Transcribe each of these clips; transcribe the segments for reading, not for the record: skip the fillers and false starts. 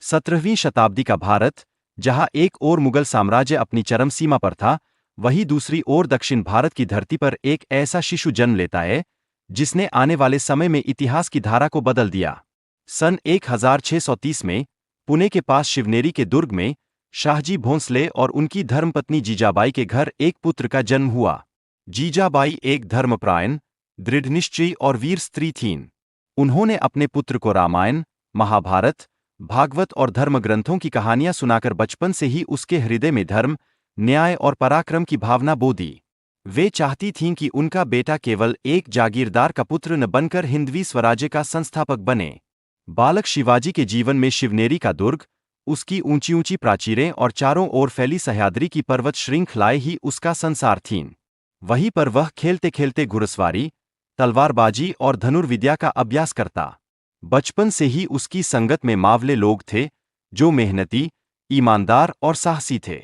17वीं शताब्दी का भारत, जहां एक ओर मुगल साम्राज्य अपनी चरम सीमा पर था, वहीं दूसरी ओर दक्षिण भारत की धरती पर एक ऐसा शिशु जन्म लेता है जिसने आने वाले समय में इतिहास की धारा को बदल दिया। सन 1630 में पुणे के पास शिवनेरी के दुर्ग में शाहजी भोंसले और उनकी धर्मपत्नी जीजाबाई के घर एक पुत्र का जन्म हुआ। जीजाबाई एक धर्मपरायण, दृढ़निश्चयी और वीर स्त्री थीं। उन्होंने अपने पुत्र को रामायण, महाभारत, भागवत और धर्म ग्रंथों की कहानियां सुनाकर बचपन से ही उसके हृदय में धर्म, न्याय और पराक्रम की भावना बो दी। वे चाहती थीं कि उनका बेटा केवल एक जागीरदार का पुत्र न बनकर हिंदवी स्वराज्य का संस्थापक बने। बालक शिवाजी के जीवन में शिवनेरी का दुर्ग, उसकी ऊंची ऊंची प्राचीरें और चारों ओर फैली सह्याद्री की पर्वत श्रृंखलाएं ही उसका संसार थीं। वहीं पर वह खेलते खेलते घुड़सवारी, तलवारबाजी और धनुर्विद्या का अभ्यास करता। बचपन से ही उसकी संगत में मावले लोग थे जो मेहनती, ईमानदार और साहसी थे।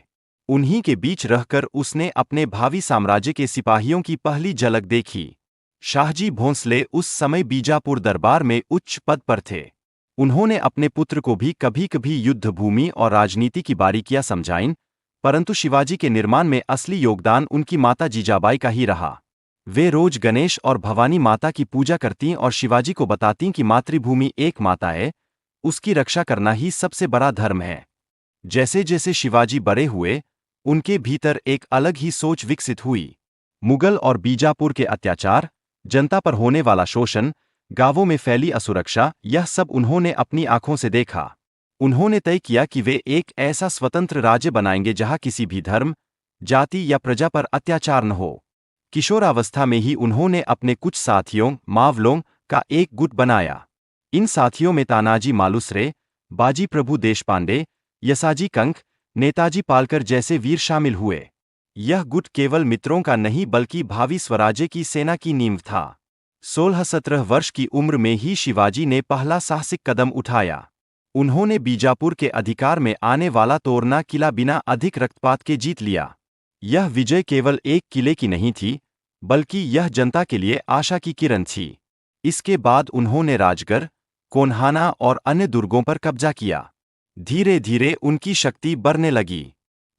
उन्हीं के बीच रहकर उसने अपने भावी साम्राज्य के सिपाहियों की पहली झलक देखी। शाहजी भोंसले उस समय बीजापुर दरबार में उच्च पद पर थे। उन्होंने अपने पुत्र को भी कभी कभी युद्ध भूमि और राजनीति की बारीकियां समझाईं, परंतु शिवाजी के निर्माण में असली योगदान उनकी माता जीजाबाई का ही रहा। वे रोज गणेश और भवानी माता की पूजा करतीं और शिवाजी को बतातीं कि मातृभूमि एक माता है, उसकी रक्षा करना ही सबसे बड़ा धर्म है। जैसे जैसे शिवाजी बड़े हुए, उनके भीतर एक अलग ही सोच विकसित हुई। मुगल और बीजापुर के अत्याचार, जनता पर होने वाला शोषण, गांवों में फैली असुरक्षा, यह सब उन्होंने अपनी आंखों से देखा। उन्होंने तय किया कि वे एक ऐसा स्वतंत्र राज्य बनाएंगे जहां किसी भी धर्म, जाति या प्रजा पर अत्याचार न हो। किशोरावस्था में ही उन्होंने अपने कुछ साथियों, मावलों का एक गुट बनाया। इन साथियों में तानाजी मालुसरे, बाजी प्रभु देशपांडे, यसाजी कंक, नेताजी पालकर जैसे वीर शामिल हुए। यह गुट केवल मित्रों का नहीं बल्कि भावी स्वराज्य की सेना की नींव था। 16-17 वर्ष की उम्र में ही शिवाजी ने पहला साहसिक कदम उठाया। उन्होंने बीजापुर के अधिकार में आने वाला तोरना किला बिना अधिक रक्तपात के जीत लिया। यह विजय केवल एक किले की नहीं थी, बल्कि यह जनता के लिए आशा की किरण थी। इसके बाद उन्होंने राजगढ़, कोन्हाना और अन्य दुर्गों पर कब्जा किया। धीरे धीरे उनकी शक्ति बढ़ने लगी।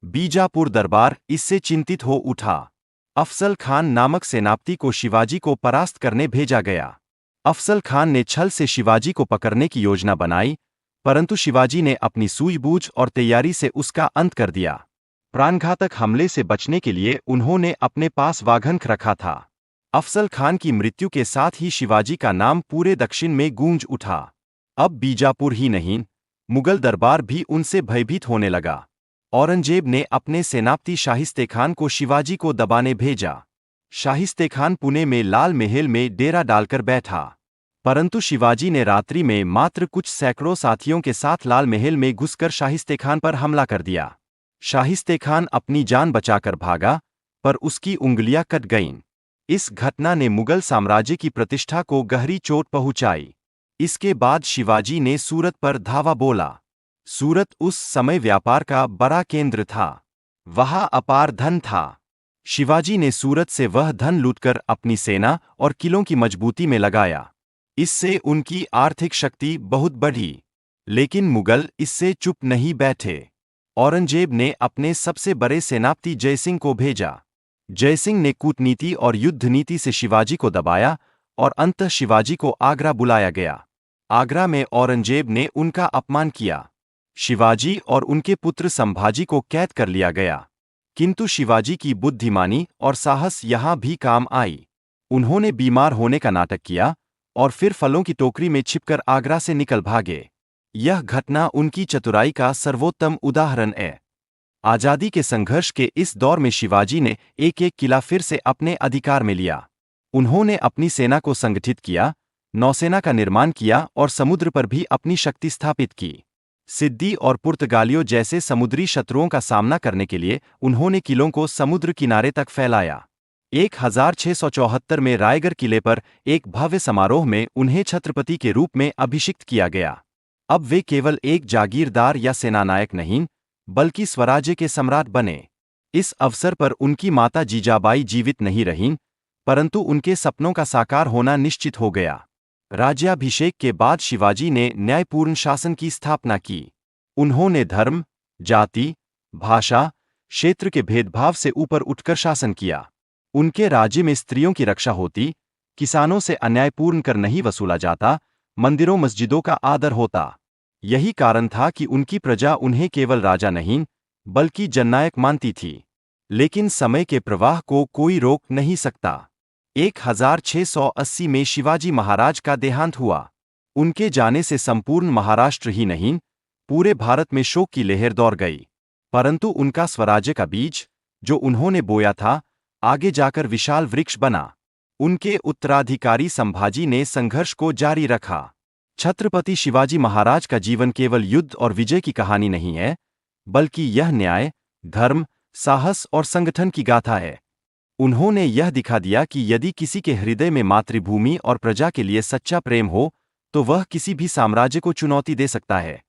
बीजापुर दरबार इससे चिंतित हो उठा। अफजल खान नामक सेनापति को शिवाजी को परास्त करने भेजा गया। अफजल खान ने छल से शिवाजी को पकड़ने की योजना बनाई, परंतु शिवाजी ने अपनी सूझबूझ और तैयारी से उसका अंत कर दिया। प्राणघातक हमले से बचने के लिए उन्होंने अपने पास वाघनख रखा था। अफजल खान की मृत्यु के साथ ही शिवाजी का नाम पूरे दक्षिण में गूंज उठा। अब बीजापुर ही नहीं, मुगल दरबार भी उनसे भयभीत होने लगा। औरंगजेब ने अपने सेनापति शाहिस्ते खान को शिवाजी को दबाने भेजा। शाहिस्ते खान पुणे में लाल महल में डेरा डालकर बैठा, परंतु शिवाजी ने रात्रि में मात्र कुछ सैकड़ों साथियों के साथ लाल महल में घुसकर शाहिस्ते खान पर हमला कर दिया। शाहिस्ते खान अपनी जान बचाकर भागा, पर उसकी उंगलियां कट गईं। इस घटना ने मुगल साम्राज्य की प्रतिष्ठा को गहरी चोट पहुंचाई। इसके बाद शिवाजी ने सूरत पर धावा बोला। सूरत उस समय व्यापार का बड़ा केंद्र था। वहां अपार धन था। शिवाजी ने सूरत से वह धन लूटकर अपनी सेना और किलों की मजबूती में लगाया। इससे उनकी आर्थिक शक्ति बहुत बढ़ी। लेकिन मुगल इससे चुप नहीं बैठे। औरंगजेब ने अपने सबसे बड़े सेनापति जयसिंह को भेजा। जयसिंह ने कूटनीति और युद्ध नीति से शिवाजी को दबाया और अंततः शिवाजी को आगरा बुलाया गया। आगरा में औरंगजेब ने उनका अपमान किया। शिवाजी और उनके पुत्र संभाजी को कैद कर लिया गया। किंतु शिवाजी की बुद्धिमानी और साहस यहाँ भी काम आई। उन्होंने बीमार होने का नाटक किया और फिर फलों की टोकरी में छिपकर आगरा से निकल भागे। यह घटना उनकी चतुराई का सर्वोत्तम उदाहरण है। आजादी के संघर्ष के इस दौर में शिवाजी ने एक एक किला फिर से अपने अधिकार में लिया। उन्होंने अपनी सेना को संगठित किया, नौसेना का निर्माण किया और समुद्र पर भी अपनी शक्ति स्थापित की। सिद्दी और पुर्तगालियों जैसे समुद्री शत्रुओं का सामना करने के लिए उन्होंने किलों को समुद्र किनारे तक फैलाया। 1674 में रायगढ़ किले पर एक भव्य समारोह में उन्हें छत्रपति के रूप में अभिषिक्त किया गया। अब वे केवल एक जागीरदार या सेनानायक नहीं, बल्कि स्वराज्य के सम्राट बने। इस अवसर पर उनकी माता जीजाबाई जीवित नहीं रहीं, परंतु उनके सपनों का साकार होना निश्चित हो गया। राज्याभिषेक के बाद शिवाजी ने न्यायपूर्ण शासन की स्थापना की। उन्होंने धर्म, जाति, भाषा, क्षेत्र के भेदभाव से ऊपर उठकर शासन किया। उनके राज्य में स्त्रियों की रक्षा होती, किसानों से अन्यायपूर्ण कर नहीं वसूला जाता, मंदिरों मस्जिदों का आदर होता। यही कारण था कि उनकी प्रजा उन्हें केवल राजा नहीं, बल्कि जननायक मानती थी। लेकिन समय के प्रवाह को कोई रोक नहीं सकता। 1680 में शिवाजी महाराज का देहांत हुआ। उनके जाने से संपूर्ण महाराष्ट्र ही नहीं, पूरे भारत में शोक की लहर दौड़ गई। परंतु उनका स्वराज्य का बीज, जो उन्होंने बोया था, आगे जाकर विशाल वृक्ष बना। उनके उत्तराधिकारी संभाजी ने संघर्ष को जारी रखा। छत्रपति शिवाजी महाराज का जीवन केवल युद्ध और विजय की कहानी नहीं है, बल्कि यह न्याय, धर्म, साहस और संगठन की गाथा है। उन्होंने यह दिखा दिया कि यदि किसी के हृदय में मातृभूमि और प्रजा के लिए सच्चा प्रेम हो, तो वह किसी भी साम्राज्य को चुनौती दे सकता है।